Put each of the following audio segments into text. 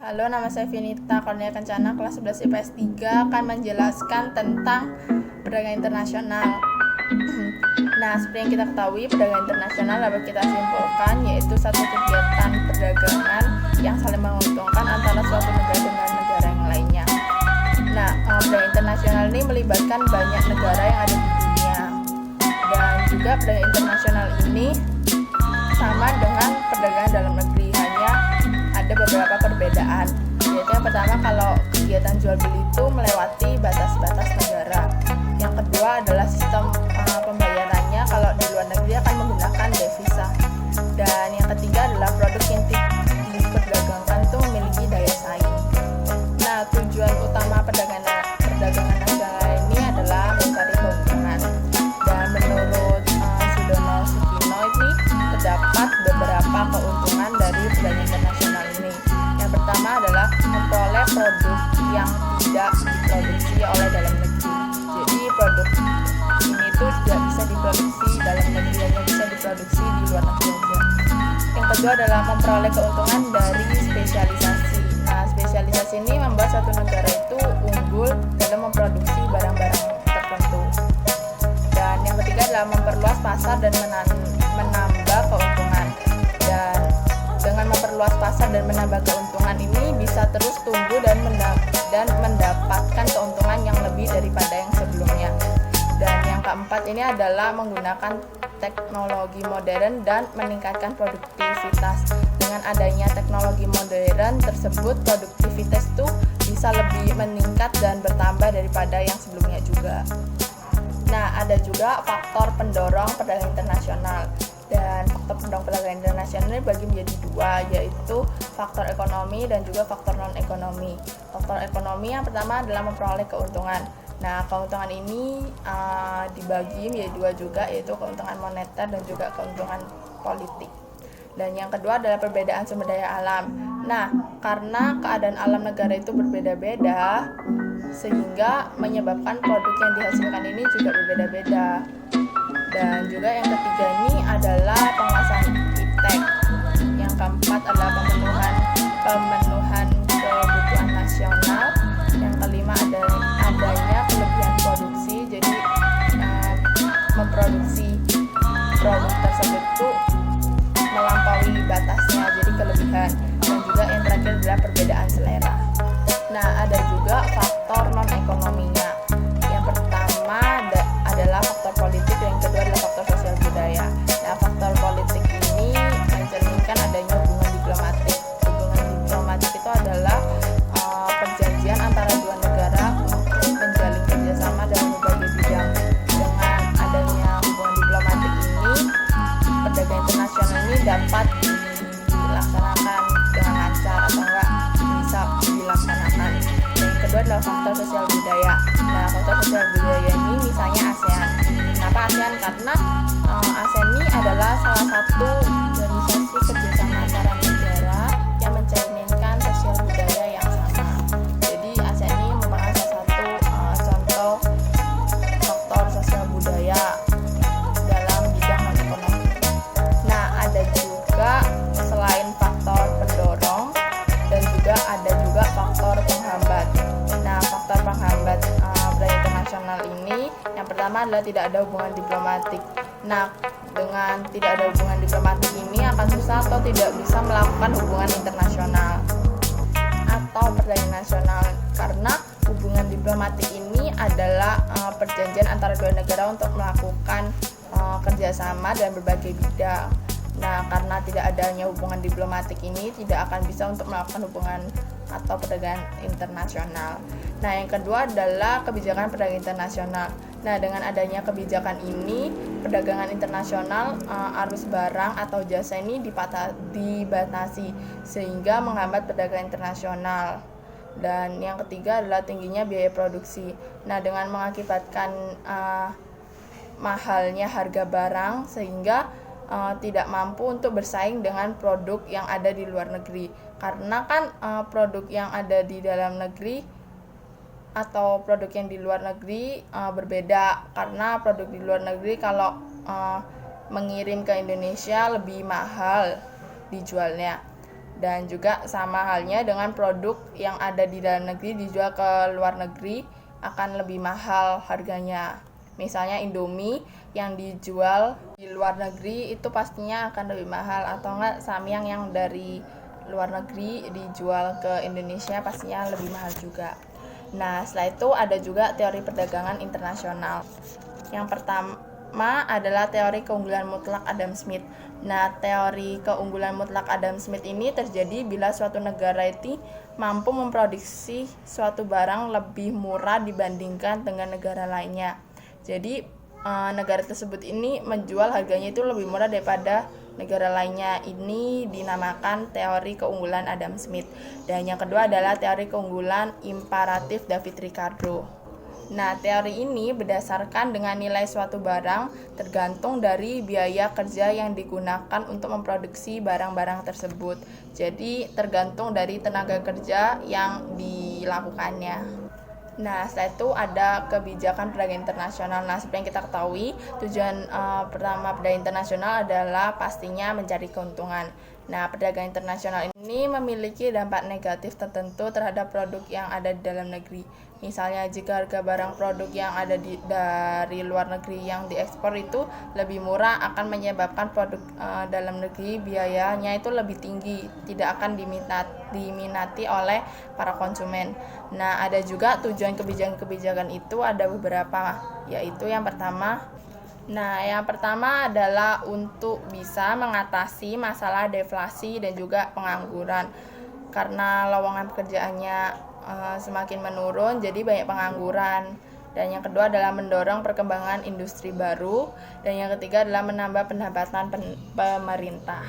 Halo, nama saya Vinita Cornelia Kencana, kelas 11 IPS 3 akan menjelaskan tentang perdagangan internasional. Nah, seperti yang kita ketahui, perdagangan internasional dapat kita simpulkan yaitu satu kegiatan perdagangan yang saling menguntungkan antara suatu negara dengan negara yang lainnya. Nah, perdagangan internasional ini melibatkan banyak negara yang ada di dunia. Dan juga perdagangan internasional ini sama dengan perdagangan dalam negeri, hanya ada beberapa perbedaan. Yaitu yang pertama, kalau kegiatan jual beli itu melewati batas-batas negara. Yang kedua adalah sistem pembayarannya kalau di luar negeri akan menggunakan devisa. Dan yang ketiga adalah produk yang diperdagangkan itu memiliki daya saing. Nah, tujuan utama perdagangan negara ini adalah mencari keuntungan. Dan menurut Sudono Sukino ini terdapat beberapa keuntungan dari perdagangan internasional ini. Yang pertama adalah memperoleh produk yang tidak diproduksi oleh dalam negeri. Jadi produk ini tuh tidak bisa diproduksi dalam negeri, hanya bisa diproduksi di luar negeri saja. Yang kedua adalah memperoleh keuntungan dari spesialisasi. Nah, spesialisasi ini membuat suatu negara itu unggul dalam memproduksi barang-barang tertentu. Dan yang ketiga adalah memperluas pasar dan menambah keuntungan. Dan dengan memperluas pasar dan menambah keuntungan ini bisa terus tumbuh dan mendapatkan keuntungan yang lebih daripada yang sebelumnya. Dan yang keempat ini adalah menggunakan teknologi modern dan meningkatkan produktivitas. Dengan adanya teknologi modern tersebut, produktivitas itu bisa lebih meningkat dan bertambah daripada yang sebelumnya juga. Nah, ada juga faktor pendorong perdagangan internasional. Dan faktor pendorong perdagangan internasional ini bagi menjadi dua, yaitu faktor ekonomi dan juga faktor non-ekonomi. Faktor ekonomi yang pertama adalah memperoleh keuntungan. Nah, keuntungan ini dibagi menjadi dua juga, yaitu keuntungan moneter dan juga keuntungan politik. Dan yang kedua adalah perbedaan sumber daya alam. Nah, karena keadaan alam negara itu berbeda-beda, sehingga menyebabkan produk yang dihasilkan ini juga berbeda-beda. Dan juga yang ketiga ini adalah penguasaan iptek. Yang keempat adalah pemenuhan kebutuhan nasional. Yang kelima adanya kelebihan produksi. Jadi memproduksi produk tersebut itu melampaui batasnya, jadi kelebihan. Dan juga yang terakhir adalah perbedaan selera. Nah, ada juga faktor non-ekonominya. Yang pertama adalah faktor politik, dan yang kedua adalah faktor sosial budaya. Nah, faktor politik ini mencerminkan adanya hubungan diplomatik. Hubungan diplomatik itu adalah perjanjian antara dua negara untuk menjalin kerjasama dalam berbagai bidang. Dengan adanya hubungan diplomatik ini, perdagangan internasional ini dapat dilaksanakan dengan lancar atau enggak bisa dilaksanakan. Dan yang kedua adalah faktor sosial budaya. Nah, faktor sosial budaya ini misalnya ASEAN. Kenapa ASEAN? Karena ASEAN ini adalah salah satu organisasi kerjasama antara negara yang mencerminkan sosial budaya yang sama. Jadi ASEAN ini merupakan salah satu contoh faktor sosial budaya dalam bidang ekonomi. Nah, ada juga selain faktor pendorong dan juga ada juga faktor penghambat. Nah, faktor penghambat perdagangan internasional ini yang pertama adalah tidak ada hubungan diplomatik. Nah, dengan tidak ada hubungan diplomatik ini akan susah atau tidak bisa melakukan hubungan internasional atau perdagangan nasional, karena hubungan diplomatik ini adalah perjanjian antara dua negara untuk melakukan kerjasama dan berbagai bidang. Nah, karena tidak adanya hubungan diplomatik ini tidak akan bisa untuk melakukan hubungan atau perdagangan internasional. Nah, yang kedua adalah kebijakan perdagangan internasional. Nah, dengan adanya kebijakan ini, perdagangan internasional arus barang atau jasa ini dibatasi sehingga menghambat perdagangan internasional. Dan yang ketiga adalah tingginya biaya produksi. Nah, dengan mengakibatkan mahalnya harga barang sehingga tidak mampu untuk bersaing dengan produk yang ada di luar negeri. Karena kan produk yang ada di dalam negeri atau produk yang di luar negeri berbeda. Karena produk di luar negeri kalau mengirim ke Indonesia lebih mahal dijualnya. Dan juga sama halnya dengan produk yang ada di dalam negeri dijual ke luar negeri akan lebih mahal harganya. Misalnya Indomie yang dijual di luar negeri itu pastinya akan lebih mahal, atau enggak Samyang yang dari luar negeri dijual ke Indonesia pastinya lebih mahal juga. Nah, setelah itu ada juga teori perdagangan internasional. Yang pertama adalah teori keunggulan mutlak Adam Smith. Nah, teori keunggulan mutlak Adam Smith ini terjadi bila suatu negara itu mampu memproduksi suatu barang lebih murah dibandingkan dengan negara lainnya. Jadi, negara tersebut ini menjual harganya itu lebih murah daripada negara lainnya. Ini dinamakan teori keunggulan Adam Smith. Dan yang kedua adalah teori keunggulan imperatif David Ricardo. Nah, teori ini berdasarkan dengan nilai suatu barang tergantung dari biaya kerja yang digunakan untuk memproduksi barang-barang tersebut. Jadi, tergantung dari tenaga kerja yang dilakukannya. Nah, setelah itu ada kebijakan perdagangan internasional. Nah, seperti yang kita ketahui, tujuan pertama perdagangan internasional adalah pastinya mencari keuntungan. Nah, perdagangan internasional ini memiliki dampak negatif tertentu terhadap produk yang ada di dalam negeri. Misalnya, jika harga barang produk yang ada dari luar negeri yang diekspor itu lebih murah, akan menyebabkan produk dalam negeri biayanya itu lebih tinggi, tidak akan diminati oleh para konsumen. Nah, ada juga tujuan kebijakan-kebijakan itu ada beberapa, yaitu yang pertama adalah untuk bisa mengatasi masalah deflasi dan juga pengangguran. Karena lowongan pekerjaannya semakin menurun, jadi banyak pengangguran. Dan yang kedua adalah mendorong perkembangan industri baru. Dan yang ketiga adalah menambah pendapatan pemerintah.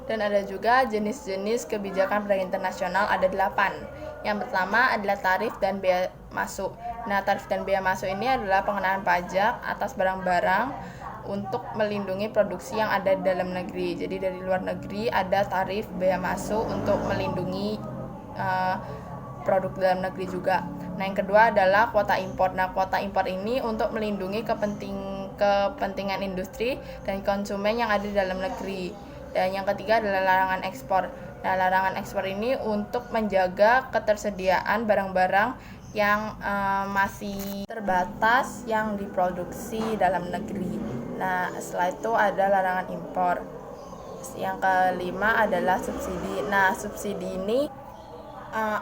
Dan ada juga jenis-jenis kebijakan perdagangan internasional, ada 8. Yang pertama adalah tarif dan bea masuk. Nah, tarif dan bea masuk ini adalah pengenaan pajak atas barang-barang untuk melindungi produksi yang ada di dalam negeri. Jadi dari luar negeri ada tarif bea masuk untuk melindungi produk dalam negeri juga. Nah, yang kedua adalah kuota impor. Nah, kuota impor ini untuk melindungi kepentingan industri dan konsumen yang ada di dalam negeri. Dan yang ketiga adalah larangan ekspor. Nah, larangan ekspor ini untuk menjaga ketersediaan barang-barang yang masih terbatas yang diproduksi dalam negeri. Nah, setelah itu ada larangan impor. Yang kelima adalah subsidi. Nah, subsidi ini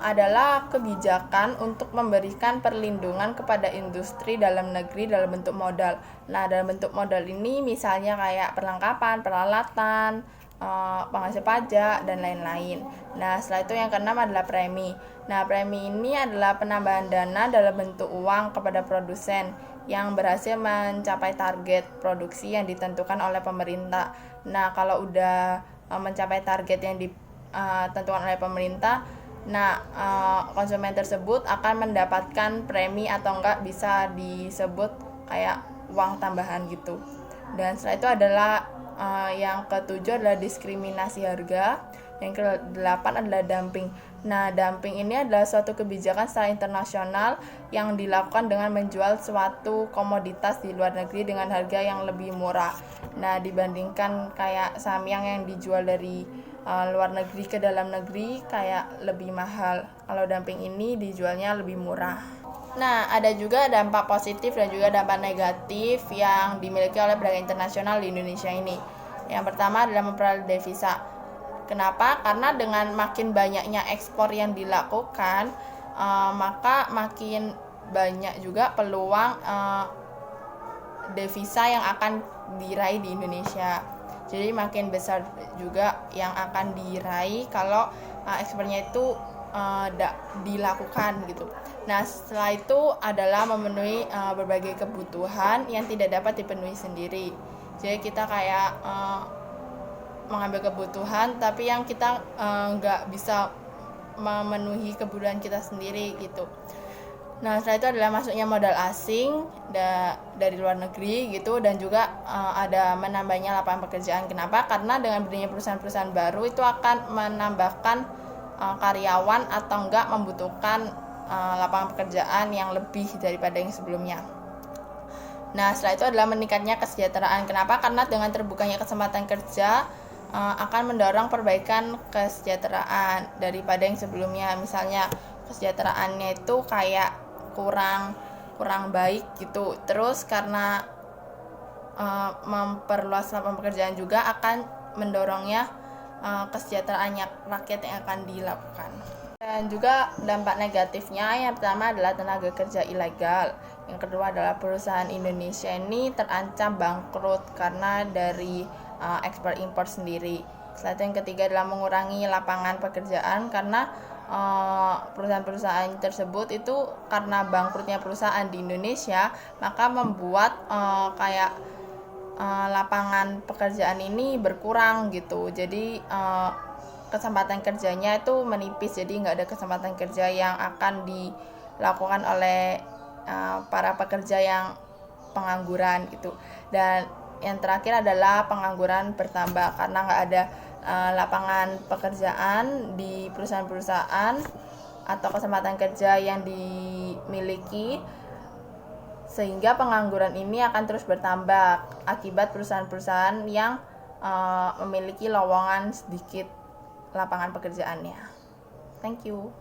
adalah kebijakan untuk memberikan perlindungan kepada industri dalam negeri dalam bentuk modal. Nah, dalam bentuk modal ini misalnya kayak perlengkapan, peralatan, penghasil pajak, dan lain-lain. Nah, setelah itu yang keenam adalah premi. Nah, premi ini adalah penambahan dana dalam bentuk uang kepada produsen yang berhasil mencapai target produksi yang ditentukan oleh pemerintah. Nah, kalau udah mencapai target yang ditentukan oleh pemerintah, konsumen tersebut akan mendapatkan premi atau enggak bisa disebut kayak uang tambahan gitu. Dan setelah itu adalah yang ketujuh adalah diskriminasi harga. Yang kedelapan adalah dumping. Nah, dumping ini adalah suatu kebijakan secara internasional yang dilakukan dengan menjual suatu komoditas di luar negeri dengan harga yang lebih murah. Nah, dibandingkan kayak Samyang yang dijual dari luar negeri ke dalam negeri kayak lebih mahal. Kalau dumping ini dijualnya lebih murah. Nah, ada juga dampak positif dan juga dampak negatif yang dimiliki oleh perdagangan internasional di Indonesia ini. Yang pertama adalah memperoleh devisa. Kenapa? Karena dengan makin banyaknya ekspor yang dilakukan, maka makin banyak juga peluang devisa yang akan diraih di Indonesia. Jadi makin besar juga yang akan diraih kalau ekspornya itu dilakukan gitu. Nah, setelah itu adalah memenuhi berbagai kebutuhan yang tidak dapat dipenuhi sendiri. Jadi kita kayak mengambil kebutuhan tapi yang kita nggak bisa memenuhi kebutuhan kita sendiri gitu. Nah, setelah itu adalah masuknya modal asing dari luar negeri gitu, dan juga ada menambahnya lapangan pekerjaan. Kenapa? Karena dengan berdirinya perusahaan-perusahaan baru itu akan menambahkan karyawan atau enggak membutuhkan lapangan pekerjaan yang lebih daripada yang sebelumnya. Nah, setelah itu adalah meningkatnya kesejahteraan. Kenapa? Karena dengan terbukanya kesempatan kerja akan mendorong perbaikan kesejahteraan daripada yang sebelumnya. Misalnya kesejahteraannya itu kayak kurang baik gitu. Terus karena memperluas lapangan pekerjaan juga akan mendorongnya kesejahteraannya rakyat yang akan dilakukan. Dan juga dampak negatifnya, yang pertama adalah tenaga kerja ilegal. Yang kedua adalah perusahaan Indonesia ini terancam bangkrut karena dari ekspor impor sendiri. Setelah itu yang ketiga adalah mengurangi lapangan pekerjaan karena perusahaan-perusahaan tersebut itu karena bangkrutnya perusahaan di Indonesia, maka membuat lapangan pekerjaan ini berkurang gitu. Jadi kesempatan kerjanya itu menipis, jadi nggak ada kesempatan kerja yang akan dilakukan oleh para pekerja yang pengangguran gitu. Dan yang terakhir adalah pengangguran bertambah karena nggak ada lapangan pekerjaan di perusahaan-perusahaan atau kesempatan kerja yang dimiliki, sehingga pengangguran ini akan terus bertambah akibat perusahaan-perusahaan yang memiliki lowongan sedikit lapangan pekerjaannya. Thank you.